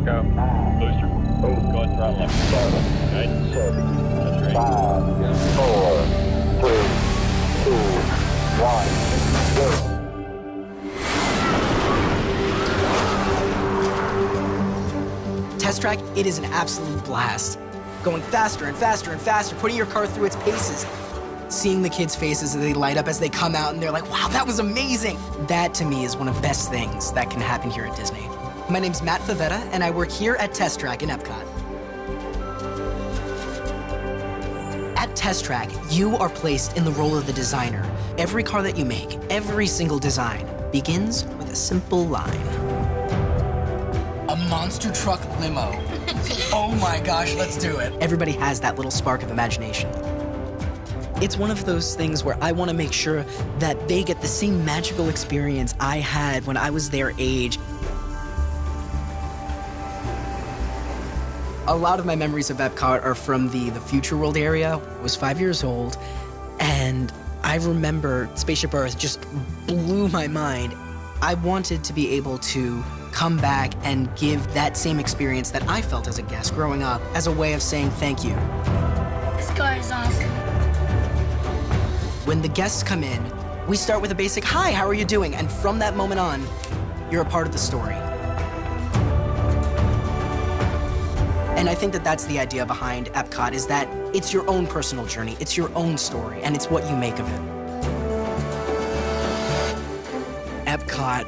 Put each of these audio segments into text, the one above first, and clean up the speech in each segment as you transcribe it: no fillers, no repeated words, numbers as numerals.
Go. Booster. Go and throttle up. 7, guidance. 6, that's right. 5, 4, 3, 2, 1, go. Test Track, it is an absolute blast. Going faster and faster and faster, putting your car through its paces. Seeing the kids' faces as they light up as they come out and they're like, wow, that was amazing. That to me is one of the best things that can happen here at Disney. My name's Matt Favetta and I work here at Test Track in Epcot. At Test Track, you are placed in the role of the designer. Every car that you make, every single design, begins with a simple line. A monster truck limo. Oh my gosh, let's do it. Everybody has that little spark of imagination. It's one of those things where I want to make sure that they get the same magical experience I had when I was their age. A lot of my memories of Epcot are from the Future World area. I was 5 years old, and I remember Spaceship Earth just blew my mind. I wanted to be able to come back and give that same experience that I felt as a guest growing up as a way of saying thank you. This car is awesome. When the guests come in, we start with a basic, hi, how are you doing? And from that moment on, you're a part of the story. And I think that that's the idea behind Epcot, is that it's your own personal journey, it's your own story, and it's what you make of it. Epcot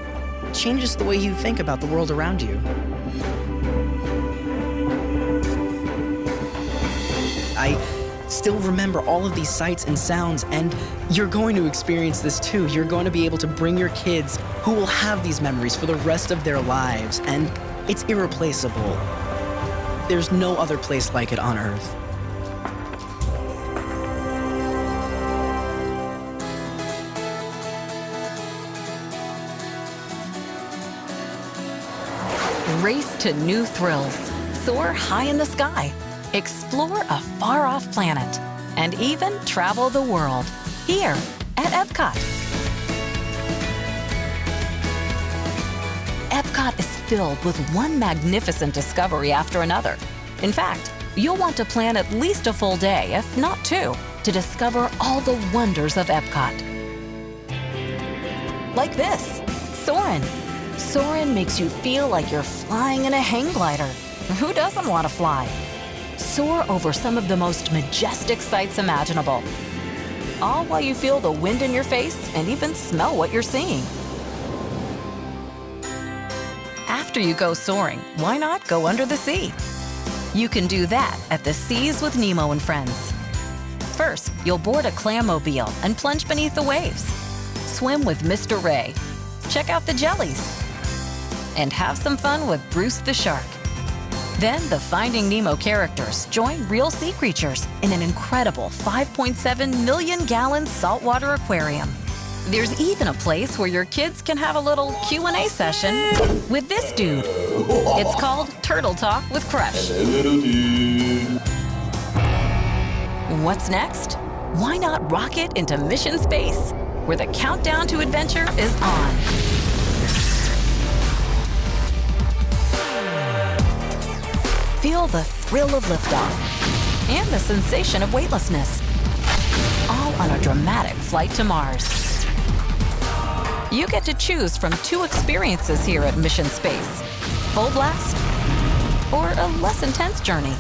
changes the way you think about the world around you. I still remember all of these sights and sounds, and you're going to experience this too. You're going to be able to bring your kids who will have these memories for the rest of their lives, and it's irreplaceable. There's no other place like it on Earth. Race to new thrills. Soar high in the sky. Explore a far-off planet. And even travel the world. Here at Epcot. Epcot is filled with one magnificent discovery after another. In fact, you'll want to plan at least a full day, if not two, to discover all the wonders of Epcot. Like this, Soarin'. Soarin' makes you feel like you're flying in a hang glider. Who doesn't want to fly? Soar over some of the most majestic sights imaginable. All while you feel the wind in your face and even smell what you're seeing. After you go soaring, why not go under the sea? You can do that at the Seas with Nemo and Friends. First, you'll board a clammobile and plunge beneath the waves. Swim with Mr. Ray. Check out the jellies. And have some fun with Bruce the shark. Then the Finding Nemo characters join real sea creatures in an incredible 5.7 million gallon saltwater aquarium. There's even a place where your kids can have a little Q&A session with this dude. It's called Turtle Talk with Crush. Hello, little dude. What's next? Why not rocket into Mission Space, where the countdown to adventure is on? Feel the thrill of liftoff and the sensation of weightlessness, all on a dramatic flight to Mars. You get to choose from 2 experiences here at Mission Space: full blast or a less intense journey.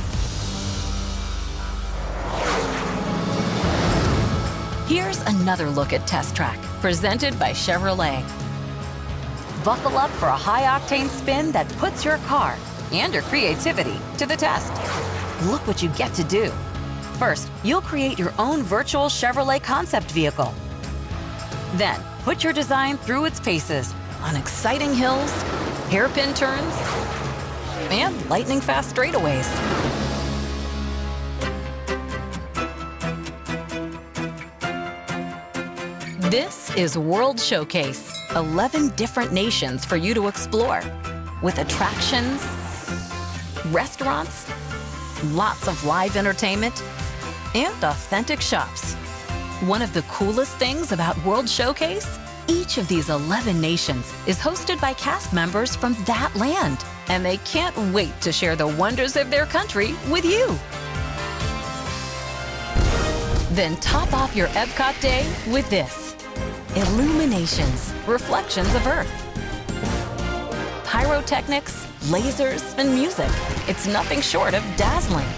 Here's another look at Test Track, presented by Chevrolet. Buckle up for a high-octane spin that puts your car and your creativity to the test. Look what you get to do. First, you'll create your own virtual Chevrolet concept vehicle. Then, put your design through its paces on exciting hills, hairpin turns, and lightning-fast straightaways. This is World Showcase, 11 different nations for you to explore, with attractions, restaurants, lots of live entertainment, and authentic shops. One of the coolest things about World Showcase? Each of these 11 nations is hosted by cast members from that land, and they can't wait to share the wonders of their country with you. Then top off your Epcot day with this. Illuminations, reflections of Earth. Pyrotechnics, lasers, and music. It's nothing short of dazzling.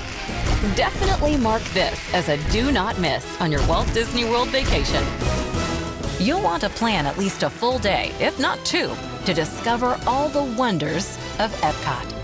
Definitely mark this as a do not miss on your Walt Disney World vacation. You'll want to plan at least a full day, if not two, to discover all the wonders of Epcot.